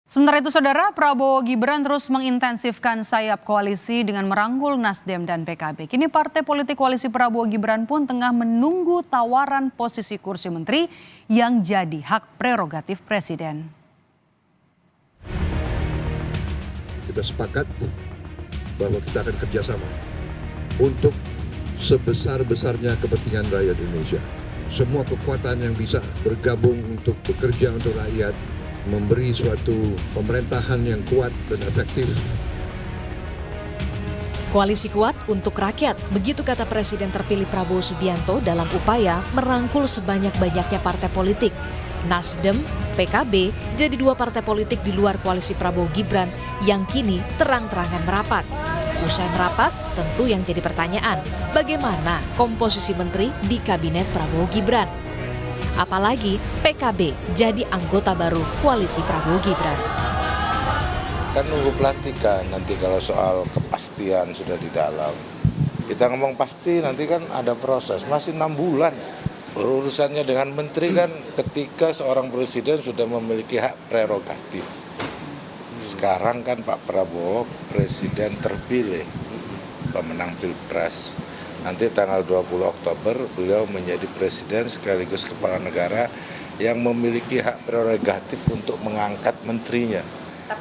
Sementara itu, Saudara, Prabowo Gibran terus mengintensifkan sayap koalisi dengan merangkul Nasdem dan PKB. Kini partai politik koalisi Prabowo Gibran pun tengah menunggu tawaran posisi kursi menteri yang jadi hak prerogatif Presiden. Kita sepakat bahwa kita akan kerjasama untuk sebesar-besarnya kepentingan rakyat Indonesia. Semua kekuatan yang bisa bergabung untuk bekerja untuk rakyat, memberi suatu pemerintahan yang kuat dan efektif. Koalisi kuat untuk rakyat, begitu kata Presiden terpilih Prabowo Subianto dalam upaya merangkul sebanyak-banyaknya partai politik. Nasdem, PKB jadi dua partai politik di luar koalisi Prabowo Gibran yang kini terang-terangan merapat. Usai merapat, tentu yang jadi pertanyaan, bagaimana komposisi menteri di kabinet Prabowo Gibran? Apalagi PKB jadi anggota baru koalisi Prabowo Gibran. Kan nunggu pelantikan, nanti kalau soal kepastian sudah di dalam. Kita ngomong pasti nanti kan ada proses, masih 6 bulan. Urusannya dengan menteri kan ketika seorang presiden sudah memiliki hak prerogatif. Sekarang kan Pak Prabowo presiden terpilih, pemenang Pilpres. Nanti tanggal 20 Oktober beliau menjadi presiden sekaligus kepala negara yang memiliki hak prerogatif untuk mengangkat menterinya.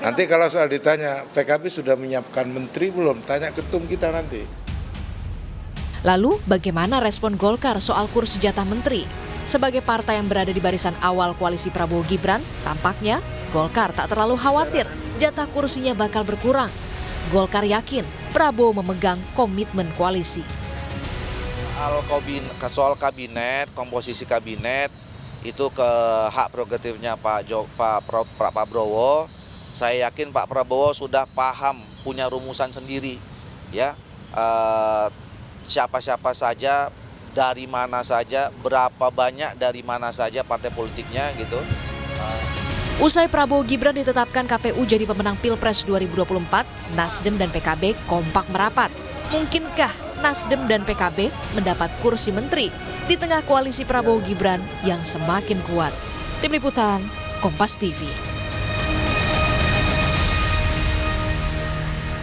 Nanti kalau soal ditanya, PKB sudah menyiapkan menteri belum? Tanya ketum kita nanti. Lalu bagaimana respon Golkar soal kursi jatah menteri? Sebagai partai yang berada di barisan awal koalisi Prabowo Gibran, tampaknya Golkar tak terlalu khawatir jatah kursinya bakal berkurang. Golkar yakin Prabowo memegang komitmen koalisi. Soal kabinet, komposisi kabinet itu ke hak prerogatifnya Pak Prabowo. Saya yakin Pak Prabowo sudah paham, punya rumusan sendiri, ya siapa-siapa saja, dari mana saja, berapa banyak dari mana saja partai politiknya gitu. Usai Prabowo Gibran ditetapkan KPU jadi pemenang Pilpres 2024, Nasdem dan PKB kompak merapat. Mungkinkah Nasdem dan PKB mendapat kursi menteri di tengah koalisi Prabowo Gibran yang semakin kuat? Tim Liputan, Kompas TV.